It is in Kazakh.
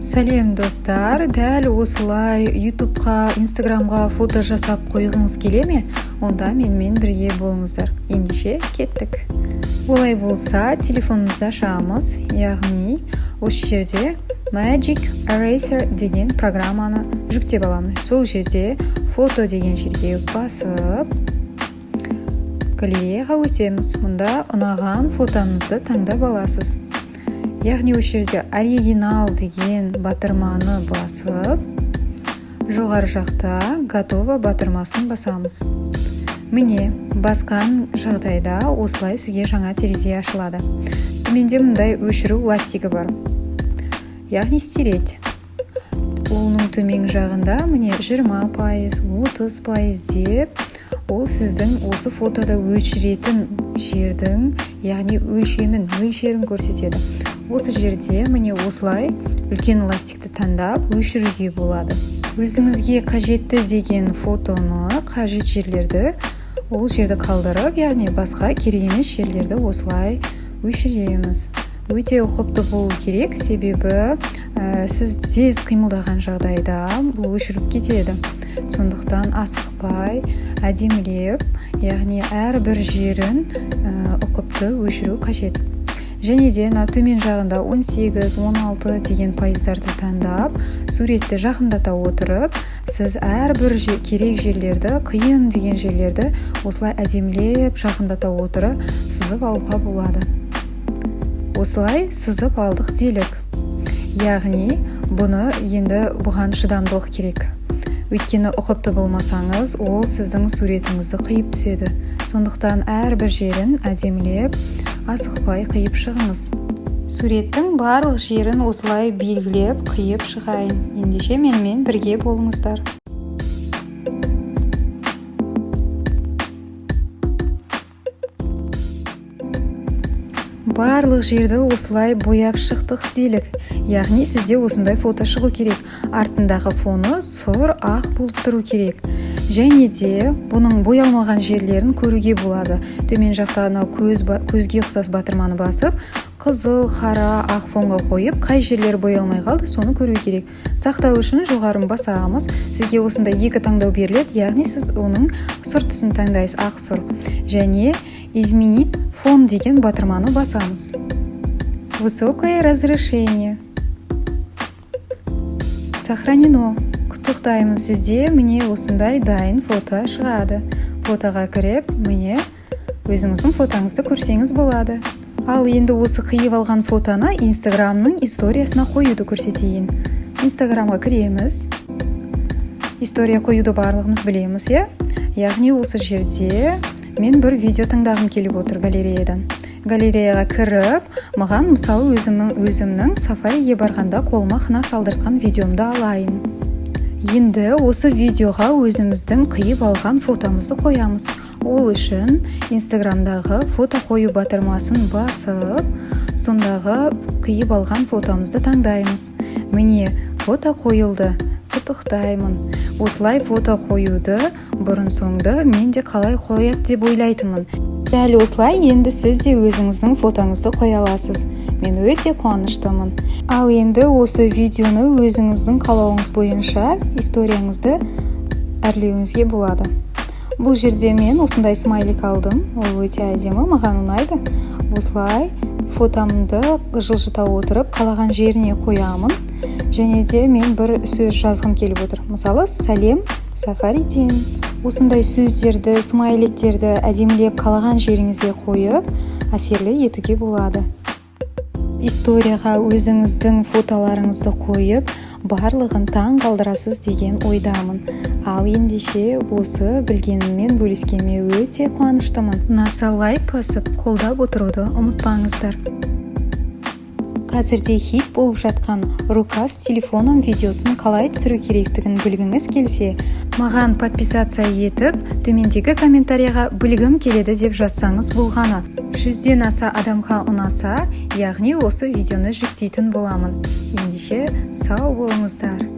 Сәлем достар, дәл осылай ютубқа, инстаграмға фото жасап қойғыңыз келе ме? Онда менімен бірге болыңыздар. Ендеше кеттік. Олай болса, телефонымызды ашамыз, яғни осы жерде Magic Eraser деген программаны жүктеп аламыз. Сол жерде фото деген жерге басып, галереяға өтеміз. Мұнда ұнаған фотоңызды таңдап аласыз. Яғни осы жерде оригинал деген батырманы басып, жоғары жақта готово батырмасын басамыз. Міне, басқан жағдайда осылай сізге жаңа терезе ашылады. Төменде мұндай өшіру ластигі бар. Яғни стереть. Оның төмен жағында міне 20%, 30% деп, ол сіздің осы фотода өшіретін жердің, яғни мөлшерін көрсетеді. Осы жерде міне осылай үлкен ластикті таңдап өшіруге болады. Өзіңізге қажетті деген фотоны, қажет жерлерді ол жерді қалдырып, яғни басқа керек емес жерлерді осылай өшіреміз. Өте ұқыпты болу керек, себебі сіз тез қимылдаған жағдайда бұл өшіріп кетеді. Сондықтан асықпай, әдемілеп, яғни әрбір жерін ұқыпты өшіру қажет. Және де төмен жағында 18-16 деген пайыздарды таңдап, суретті жақындата отырып, сіз әрбір керек жерлерді, қиын деген жерлерді осылай әдемілеп жақындата отырып сызып алуға болады. Осылай сызып алдық делік. Яғни бұны енді бұған шыдамдылық керек. Өйткені ұқыпты болмасаңыз, ол сіздің суретіңізді қиып түседі. Сондықтан әрбір жерін әдемілеп, асықпай қиып шығыңыз. Суреттің барлық жерін осылай белгілеп қиып шығайын. Ендеше менімен бірге болыңыздар. Барлық жерді осылай бояп шықтық делік. Яғни сізде осындай фото шығу керек. Артындағы фоны сұр ақ болып тұру керек. Және де бұның боялмаған жерлерін көруге болады. Төмен жақтағына көзге ұқсас батырманы басып, қызыл, қара, ақ фонға қойып, қай жерлер боялмай қалды, соны көру керек. Сақтау үшін жоғарын басамыз. Сізге осында екі таңдау беріледі, яғни сіз оның сұр түсін таңдайсыз, ақ сұр. Және изменить фон деген батырманы басамыз. Высокое разрешение. Сохранено. Құттықтаймын, сізде міне осындай дайын фото шығады. Фотоға кіріп, міне өзіңіздің фотоңызды көрсеңіз болады. Ал енді осы қиып алған фотоны инстаграмның историясына қоюды көрсетейін. Инстаграмға кіреміз. История қоюды барлығымыз білеміз, яғни осы жерде мен бір видео таңдағым келіп отыр галереядан. Галереяға кіріп, маған мысалы өзімнің сафариге барғанда қолыма қына салдыртқан видеомды алайын. Енді осы видеоға өзіміздің қиып алған фотомызды қоямыз. Ол үшін инстаграмдағы фото қою батырмасын басып, сондағы қиып алған фотомызды таңдаймыз. Міне, фото қойылды. Құттықтаймын. Осылай фото қоюды бұрын соңды мен де қалай қояды деп ойлайтынмын. Дәл осылай енді сіз де өзіңіздің фотоңызды қоя аласыз. Мен өте қуаныштымын. Ал енді осы видеоны өзіңіздің қалауыңыз бойынша историяңызды әрлеуіңізге болады. Бұл жерде мен осындай смайлик алдым. Ол өте әдемі, маған ұнайды. Осылай фотомды жылжыта отырып қалаған жеріне қоямын. Және де мен бір сөз жазғым келіп отыр. Мысалы, сәлем сафариден. Осындай сөздерді, смайликтерді әдемілеп қалаған жеріңізге қойып, әсерлі етуге болады. Историяға өзіңіздің фотоларыңызды қойып, барлығын таң қалдырасыз деген ойдамын. Ал ендеше осы білгеніммен бөліскеме өте қуаныштымын. Ұнаса лайк басып, қолдап отыруды ұмытпаңыздар. Қазірде хит болып жатқан рука с телефоном видеосын қалай түсіру керектігін білгіңіз келсе, маған подписация етіп, төмендегі комментарияға білгім келеді деп жазсаңыз болғаны. 100-ден аса адамға ұнаса, яғни осы видеоны жүктейтін боламын. Ендеше сау болыңыздар.